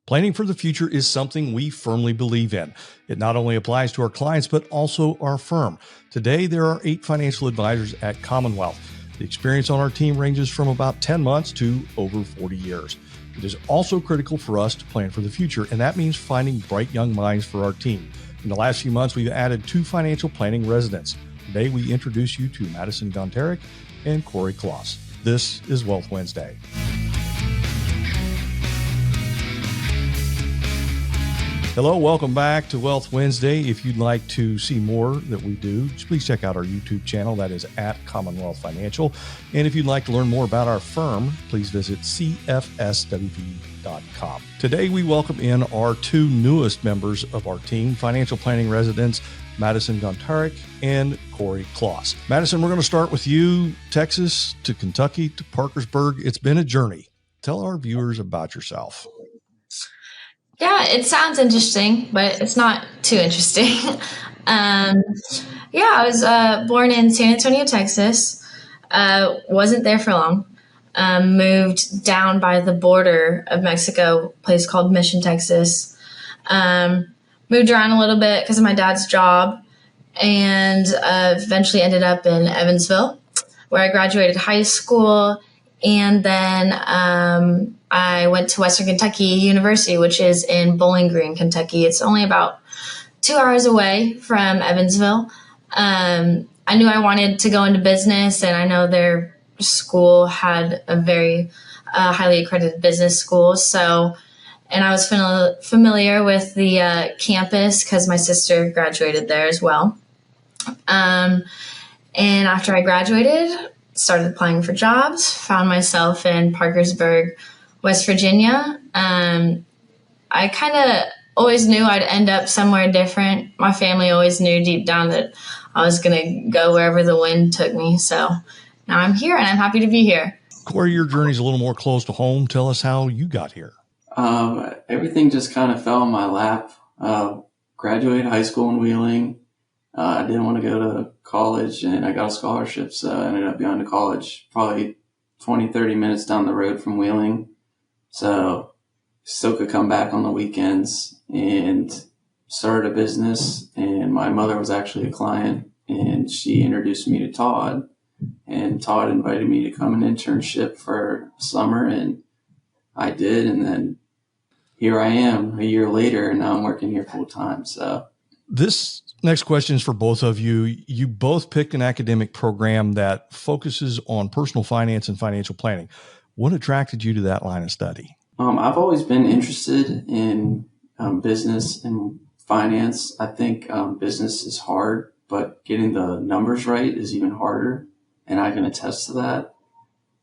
Planning for the future is something we firmly believe in. It not only applies to our clients, but also our firm. Today, there are 8 financial advisors at Commonwealth. The experience on our team ranges from about 10 months to over 40 years. It is also critical for us to plan for the future, and that means finding bright young minds for our team. In the last few months, we've added 2 financial planning residents. Today, we introduce you to Madison Gontarek and Corey Kloss. This is Wealth Wednesday. Hello, welcome back to Wealth Wednesday. If you'd like to see more that we do, please check out our YouTube channel. That is at Commonwealth Financial. And if you'd like to learn more about our firm, please visit cfswp.com. Today, we welcome in our 2 newest members of our team, financial planning residents, Madison Gontarek and Corey Kloss. Madison, we're going to start with you, Texas to Kentucky to Parkersburg. It's been a journey. Tell our viewers about yourself. Yeah, it sounds interesting, but it's not too interesting. I was born in San Antonio, Texas. Wasn't there for long. Moved down by the border of Mexico, a place called Mission, Texas. Moved around a little bit because of my dad's job, and eventually ended up in Evansville, where I graduated high school. And then I went to Western Kentucky University, which is in Bowling Green, Kentucky. It's only about 2 hours away from Evansville. I knew I wanted to go into business, and I know their school had a very highly accredited business school. And I was familiar with the campus because my sister graduated there as well. And after I graduated, started applying for jobs, found myself in Parkersburg, West Virginia. I kind of always knew I'd end up somewhere different. My family always knew deep down that I was going to go wherever the wind took me. So now I'm here, and I'm happy to be here. Corey, your journey's a little more close to home. Tell us how you got here. Everything just kind of fell in my lap. Graduated high school in Wheeling. I didn't want to go to college, and I got a scholarship, so I ended up going to college probably 20, 30 minutes down the road from Wheeling. So still could come back on the weekends, and started a business. And my mother was actually a client, and she introduced me to Todd. And Todd invited me to come an internship for summer, and I did. And then here I am a year later, and now I'm working here full time. So this next question is for both of you. You both picked an academic program that focuses on personal finance and financial planning. What attracted you to that line of study? I've always been interested in business and finance. I think business is hard, but getting the numbers right is even harder, and I can attest to that.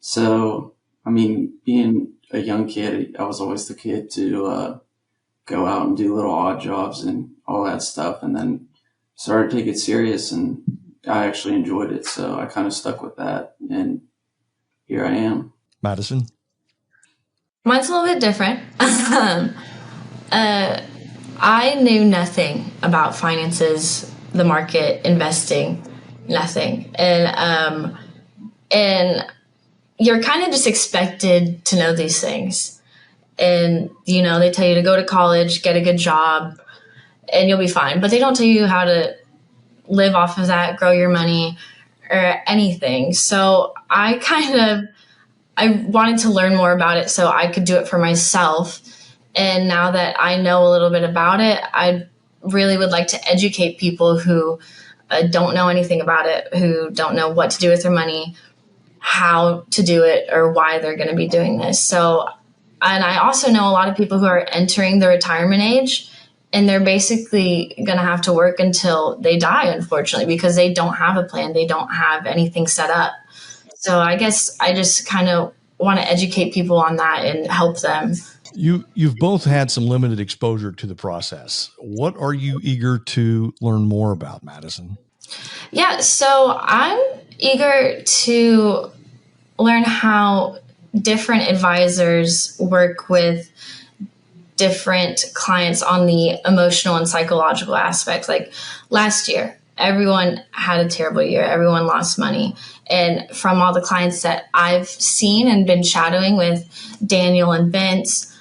So, being a young kid, I was always the kid to go out and do little odd jobs and all that stuff, and then started to take it serious, and I actually enjoyed it. So I kind of stuck with that, and here I am. Madison? Mine's a little bit different. I knew nothing about finances, the market, investing, nothing. And you're kind of just expected to know these things. And, they tell you to go to college, get a good job, and you'll be fine. But they don't tell you how to live off of that, grow your money, or anything. So I wanted to learn more about it so I could do it for myself. And now that I know a little bit about it, I really would like to educate people who don't know anything about it, who don't know what to do with their money, how to do it, or why they're going to be doing this. And I also know a lot of people who are entering the retirement age, and they're basically going to have to work until they die, unfortunately, because they don't have a plan. They don't have anything set up. So I guess I just kind of want to educate people on that and help them. You've both had some limited exposure to the process. What are you eager to learn more about, Madison? Yeah, so I'm eager to learn how different advisors work with different clients on the emotional and psychological aspects. Like last year, everyone had a terrible year. Everyone lost money. And from all the clients that I've seen and been shadowing with Daniel and Vince,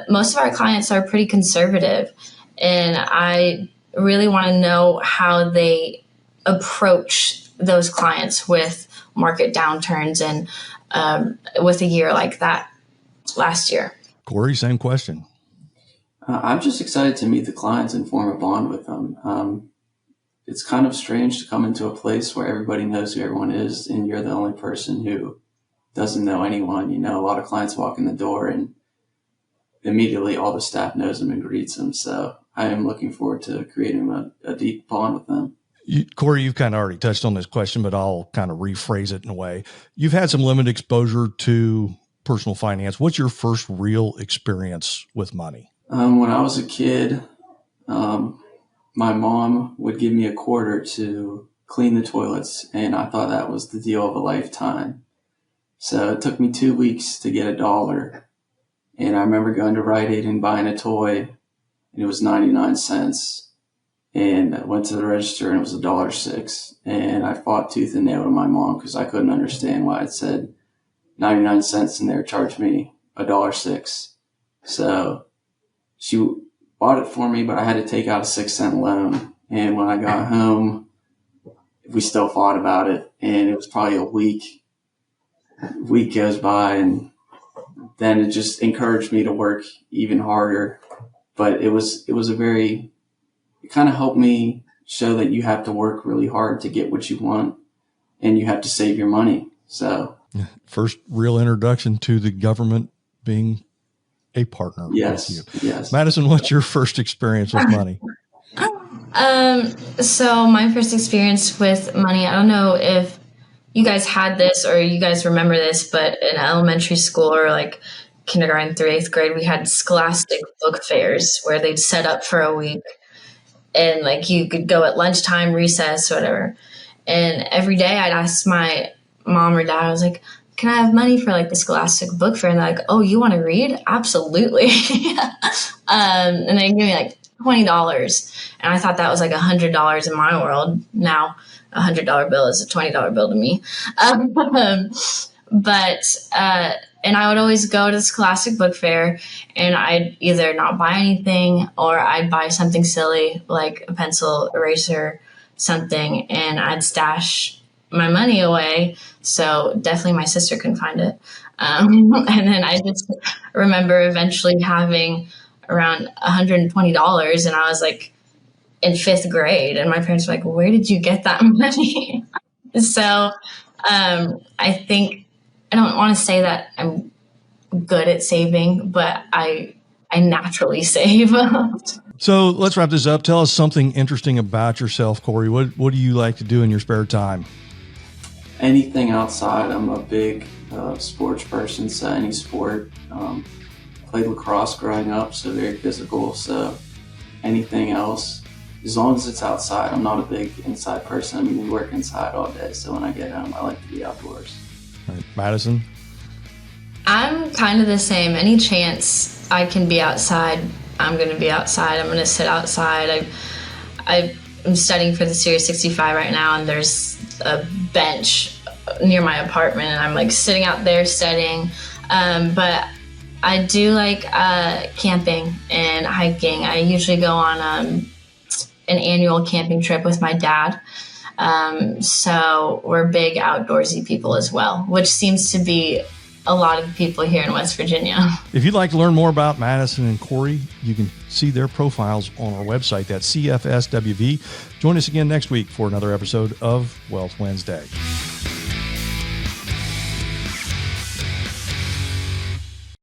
most of our clients are pretty conservative, and I really want to know how they approach those clients with market downturns and with a year like that last year. Corey, same question. I'm just excited to meet the clients and form a bond with them. It's kind of strange to come into a place where everybody knows who everyone is and you're the only person who doesn't know anyone. You know, a lot of clients walk in the door and immediately all the staff knows them and greets them. So I am looking forward to creating a deep bond with them. Corey, you've kind of already touched on this question, but I'll kind of rephrase it in a way. You've had some limited exposure to personal finance. What's your first real experience with money? When I was a kid, my mom would give me $0.25 to clean the toilets, and I thought that was the deal of a lifetime. So it took me 2 weeks to get $1. And I remember going to Rite Aid and buying a toy, and it was 99 cents. And I went to the register, and it was $1.06. And I fought tooth and nail to my mom because I couldn't understand why it said 99 cents and they were charging me $1.06. So she bought it for me, but I had to take out a 6-cent loan. And when I got home, we still fought about it. And it was probably a week. Week goes by, and then it just encouraged me to work even harder. But it kind of helped me show that you have to work really hard to get what you want, and you have to save your money. So first real introduction to the government being a partner with you. Yes. Madison, what's your first experience with money? So my first experience with money, I don't know if you guys had this or you guys remember this, but in elementary school or like kindergarten through 8th grade, we had scholastic book fairs where they'd set up for a week, and like you could go at lunchtime, recess, whatever. And every day I'd ask my mom or dad, I was like, can I have money for like the scholastic book fair? And they're like, oh, you want to read? Absolutely. And they give me like $20. And I thought that was like $100 in my world. Now $100 bill is a $20 bill to me. And I would always go to the Scholastic Book Fair, and I'd either not buy anything or I'd buy something silly like a pencil, eraser, something, and I'd stash my money away. So definitely my sister couldn't find it. And then I just remember eventually having around $120, and I was like in 5th grade, and my parents were like, where did you get that money? So I think, I don't want to say that I'm good at saving, but I naturally save. So let's wrap this up. Tell us something interesting about yourself, Corey. What do you like to do in your spare time? Anything outside. I'm a big sports person, so any sport. Played lacrosse growing up, so very physical. So anything else, as long as it's outside. I'm not a big inside person. I mean, we work inside all day, so when I get home, I like to be outdoors. All right. Madison? I'm kind of the same. Any chance I can be outside, I'm going to be outside. I'm going to sit outside. I'm studying for the Series 65 right now, and there's a bench near my apartment, and I'm like sitting out there studying. But I do like camping and hiking. I usually go on an annual camping trip with my dad. So we're big outdoorsy people as well, which seems to be a lot of people here in West Virginia. If you'd like to learn more about Madison and Corey, you can see their profiles on our website. That's CFSWV. Join us again next week for another episode of Wealth Wednesday.